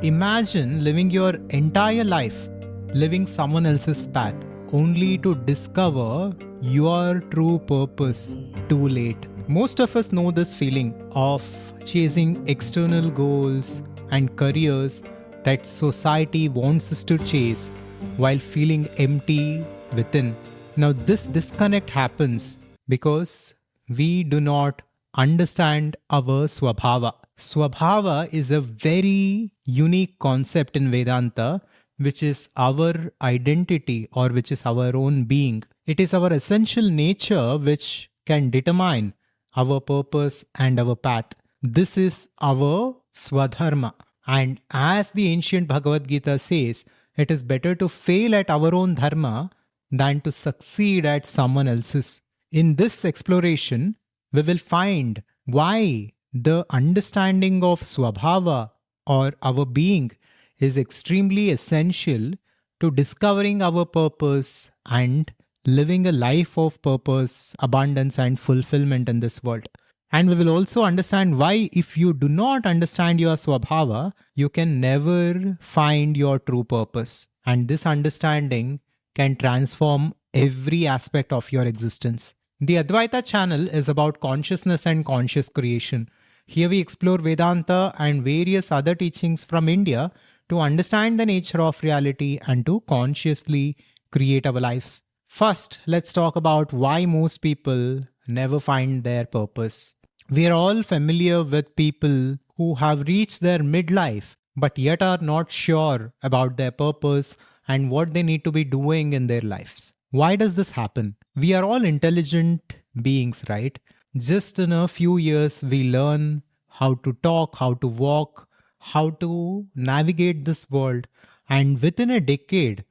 Imagine living your entire life, living someone else's path, only to discover your true purpose too late. Most of us know this feeling of chasing external goals and careers that society wants us to chase while feeling empty within. Now, this disconnect happens because we do not understand our swabhava. Swabhava is a very unique concept in Vedanta, which is our identity or which is our own being. It is our essential nature which can determine our purpose and our path. This is our swadharma. And as the ancient Bhagavad Gita says, it is better to fail at our own dharma than to succeed at someone else's. In this exploration, we will find why the understanding of swabhava or our being is extremely essential to discovering our purpose and living a life of purpose, abundance, and fulfillment in this world. And we will also understand why, if you do not understand your swabhava, you can never find your true purpose. And this understanding can transform every aspect of your existence. The Advaita channel is about consciousness and conscious creation. Here we explore Vedanta and various other teachings from India to understand the nature of reality and to consciously create our lives. First, let's talk about why most people never find their purpose. We are all familiar with people who have reached their midlife but yet are not sure about their purpose and what they need to be doing in their lives. Why does this happen? We are all intelligent beings, right? Just in a few years, we learn how to talk, how to walk, how to navigate this world. And within a decade,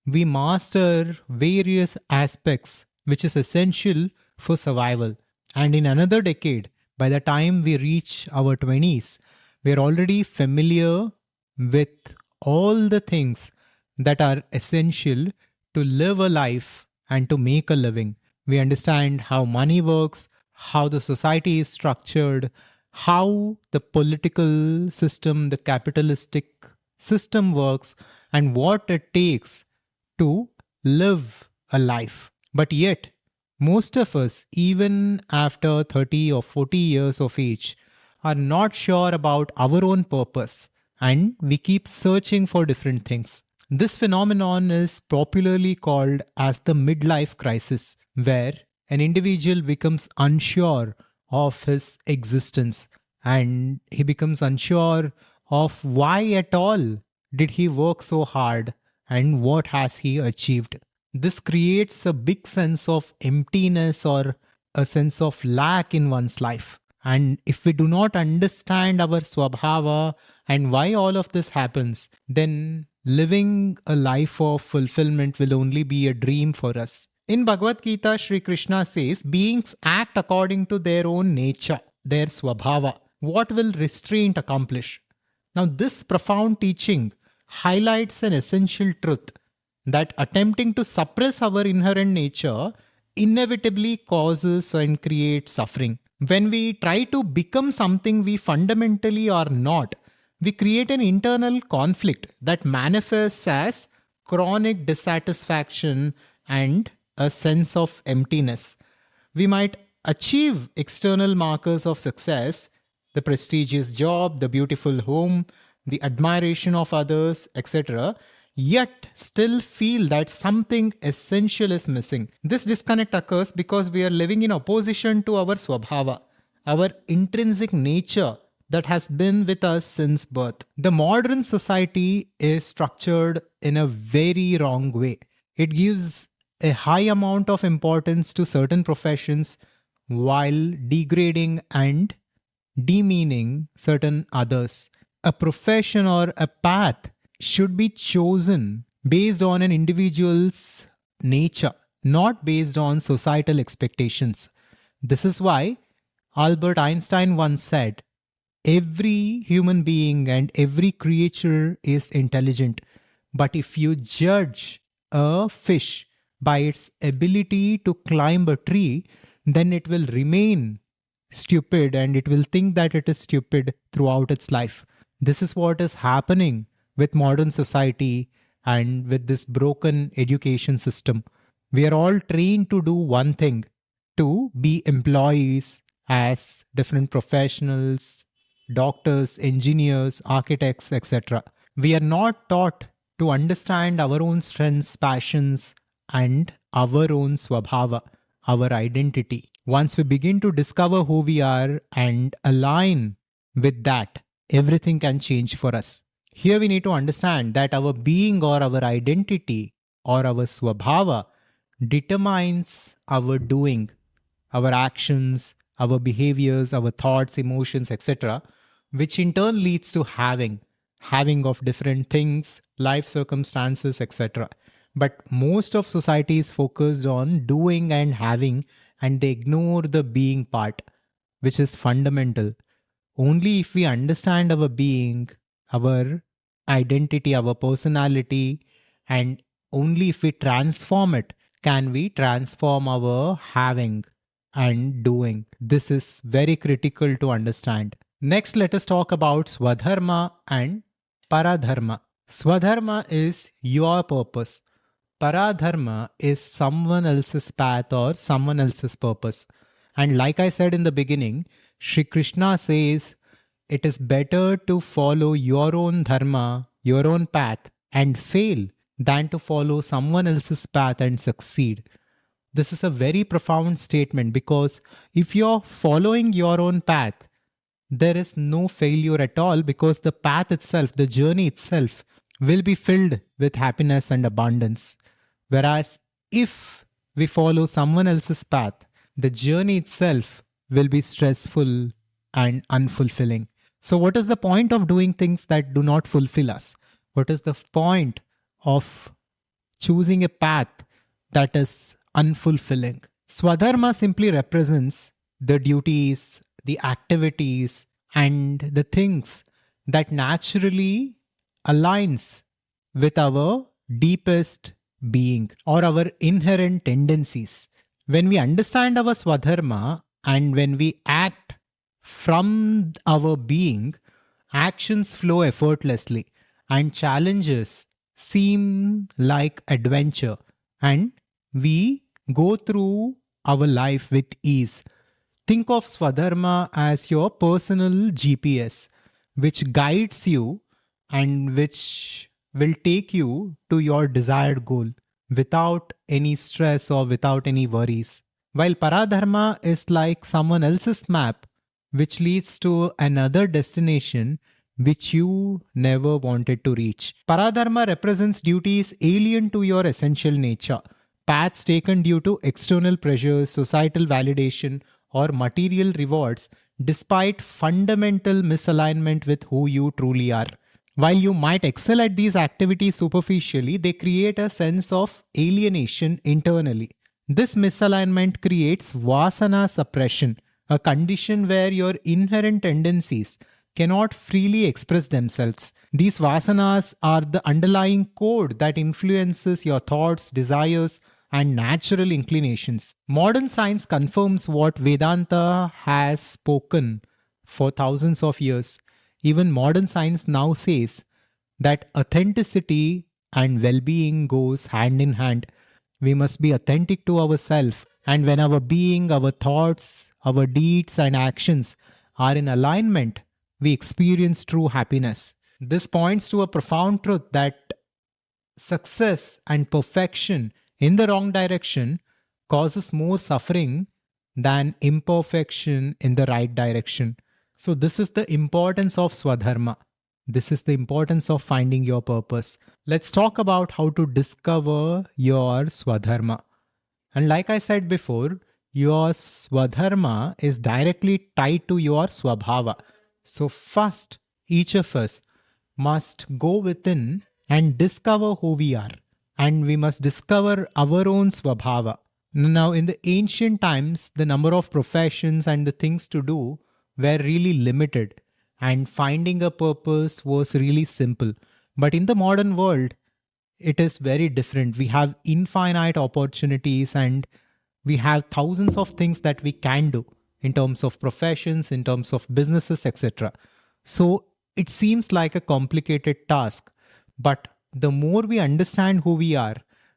we master various aspects which is essential for survival. And in another decade, by the time we reach our 20s, we are already familiar with all the things that are essential to live a life and to make a living. We understand how money works, how the society is structured, how the political system, the capitalistic system works, and what it takes to live a life. But yet, most of us, even after 30 or 40 years of age, are not sure about our own purpose, and we keep searching for different things. This phenomenon is popularly called as the midlife crisis, where an individual becomes unsure of his existence and he becomes unsure of why at all did he work so hard and what has he achieved. This creates a big sense of emptiness or a sense of lack in one's life. And if we do not understand our swabhava and why all of this happens, then living a life of fulfillment will only be a dream for us. In Bhagavad Gita, Sri Krishna says, beings act according to their own nature, their swabhava. What will restraint accomplish? Now, this profound teaching highlights an essential truth that attempting to suppress our inherent nature inevitably causes and creates suffering. When we try to become something we fundamentally are not, we create an internal conflict that manifests as chronic dissatisfaction and a sense of emptiness. We might achieve external markers of success, the prestigious job, the beautiful home, the admiration of others, etc., yet still feel that something essential is missing. This disconnect occurs because we are living in opposition to our swabhava, our intrinsic nature that has been with us since birth. The modern society is structured in a very wrong way. It gives a high amount of importance to certain professions while degrading and demeaning certain others. A profession or a path should be chosen based on an individual's nature, not based on societal expectations. This is why Albert Einstein once said, every human being and every creature is intelligent, but if you judge a fish by its ability to climb a tree, then it will remain stupid and it will think that it is stupid throughout its life. This is what is happening with modern society and with this broken education system. We are all trained to do one thing, to be employees as different professionals, doctors, engineers, architects, etc. We are not taught to understand our own strengths, passions, and our own swabhava, our identity. Once we begin to discover who we are and align with that, everything can change for us. Here we need to understand that our being or our identity or our swabhava determines our doing, our actions, our behaviors, our thoughts, emotions, etc., which in turn leads to having of different things, life circumstances, etc. But most of society is focused on doing and having, and they ignore the being part, which is fundamental. Only if we understand our being, our identity, our personality, and only if we transform it, can we transform our having and doing. This is very critical to understand. Next, let us talk about Swadharma and Paradharma. Swadharma is your purpose. Paradharma is someone else's path or someone else's purpose. And like I said in the beginning, Shri Krishna says it is better to follow your own dharma, your own path, and fail than to follow someone else's path and succeed. This is a very profound statement because if you're following your own path, there is no failure at all because the path itself, the journey itself, will be filled with happiness and abundance. Whereas if we follow someone else's path, the journey itself will be stressful and unfulfilling. So, what is the point of doing things that do not fulfill us? What is the point of choosing a path that is unfulfilling? Swadharma simply represents the duties, the activities, and the things that naturally aligns with our deepest being or our inherent tendencies. When we understand our swadharma and when we act from our being, actions flow effortlessly and challenges seem like adventure, and we go through our life with ease. Think of Swadharma as your personal GPS, which guides you and which will take you to your desired goal without any stress or without any worries. While Paradharma is like someone else's map, which leads to another destination which you never wanted to reach. Paradharma represents duties alien to your essential nature, paths taken due to external pressures, societal validation, or material rewards, despite fundamental misalignment with who you truly are. While you might excel at these activities superficially, they create a sense of alienation internally. This misalignment creates vasana suppression, a condition where your inherent tendencies cannot freely express themselves. These vasanas are the underlying code that influences your thoughts, desires, and natural inclinations. Modern science confirms what Vedanta has spoken for thousands of years. Even modern science now says that authenticity and well-being goes hand in hand. We must be authentic to ourselves, and when our being, our thoughts, our deeds and actions are in alignment, we experience true happiness. This points to a profound truth that success and perfection in the wrong direction causes more suffering than imperfection in the right direction. So this is the importance of Swadharma. This is the importance of finding your purpose. Let's talk about how to discover your Swadharma. And like I said before, your Swadharma is directly tied to your Swabhava. So first, each of us must go within and discover who we are. And we must discover our own Swabhava. Now, in the ancient times, the number of professions and the things to do were really limited, and finding a purpose was really simple. But in the modern world, it is very different. We have infinite opportunities and we have thousands of things that we can do in terms of professions, in terms of businesses, etc. So It seems like a complicated task, but the more we understand who we are,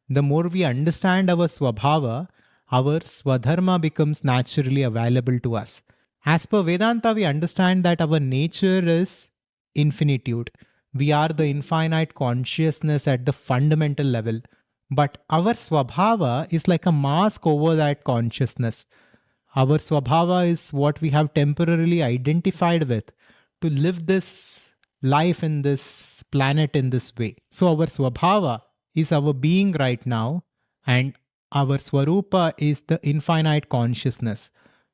the more we understand our swabhava, our swadharma becomes naturally available to us. As per Vedanta, we understand that our nature is infinitude. We are the infinite consciousness at the fundamental level, but our swabhava is like a mask over that consciousness. Our swabhava is what we have temporarily identified with to live this life in this planet in this way. So, our swabhava is our being right now, and our swarupa is the infinite consciousness.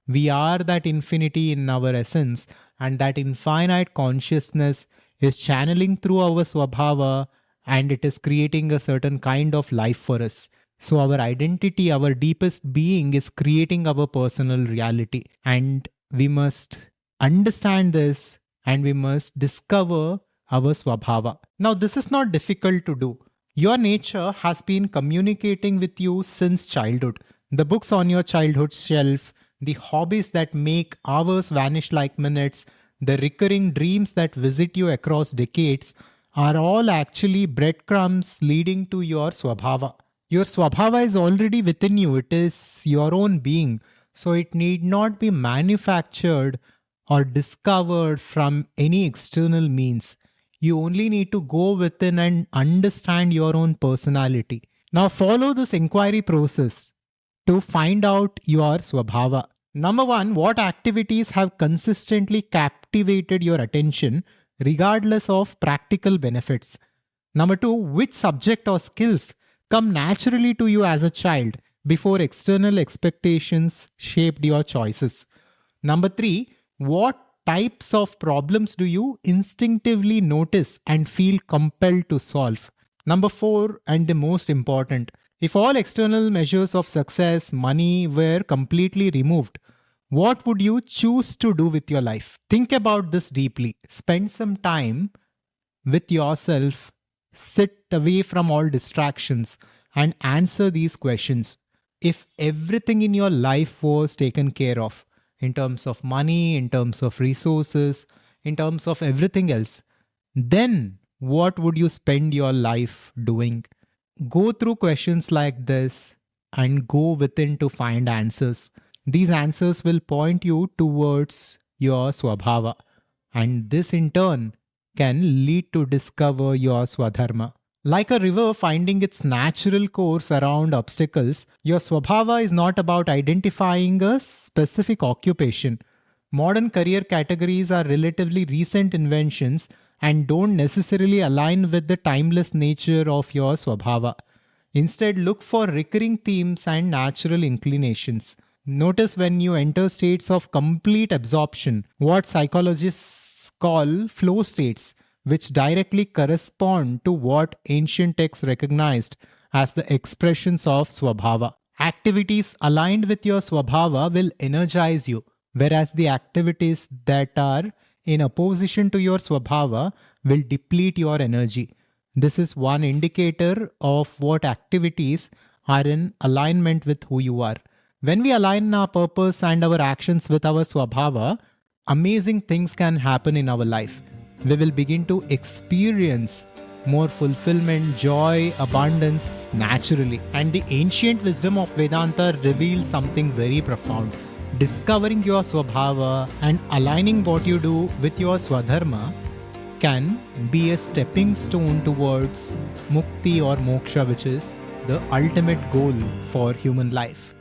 We are that infinity in our essence, and that infinite consciousness is channeling through our swabhava and it is creating a certain kind of life for us. So, our identity, our deepest being, is creating our personal reality. And we must understand this and we must discover our swabhava. Now, this is not difficult to do. Your nature has been communicating with you since childhood. The books on your childhood shelf, the hobbies that make hours vanish like minutes, the recurring dreams that visit you across decades are all actually breadcrumbs leading to your swabhava. Your swabhava is already within you, it is your own being, so it need not be manufactured or discovered from any external means. You only need to go within and understand your own personality. Now follow this inquiry process to find out your swabhava. Number one, what activities have consistently captivated your attention regardless of practical benefits? Number two, which subject or skills come naturally to you as a child before external expectations shaped your choices? Number three, what types of problems do you instinctively notice and feel compelled to solve? Number four, and the most important, if all external measures of success, money were completely removed, what would you choose to do with your life? Think about this deeply. Spend some time with yourself, sit away from all distractions, and answer these questions. If everything in your life was taken care of, in terms of money, in terms of resources, in terms of everything else, then what would you spend your life doing? Go through questions like this and go within to find answers. These answers will point you towards your swabhava, and this in turn can lead to discover your swadharma. Like a river finding its natural course around obstacles, your swabhava is not about identifying a specific occupation. Modern career categories are relatively recent inventions and don't necessarily align with the timeless nature of your swabhava. Instead, look for recurring themes and natural inclinations. Notice when you enter states of complete absorption, what psychologists call flow states, which directly correspond to what ancient texts recognized as the expressions of swabhava. Activities aligned with your swabhava will energize you, whereas the activities that are in opposition to your swabhava will deplete your energy. This is one indicator of what activities are in alignment with who you are. When we align our purpose and our actions with our swabhava, amazing things can happen in our life. We will begin to experience more fulfillment, joy, abundance naturally. And the ancient wisdom of Vedanta reveals something very profound. Discovering your swabhava and aligning what you do with your swadharma can be a stepping stone towards mukti or moksha, which is the ultimate goal for human life.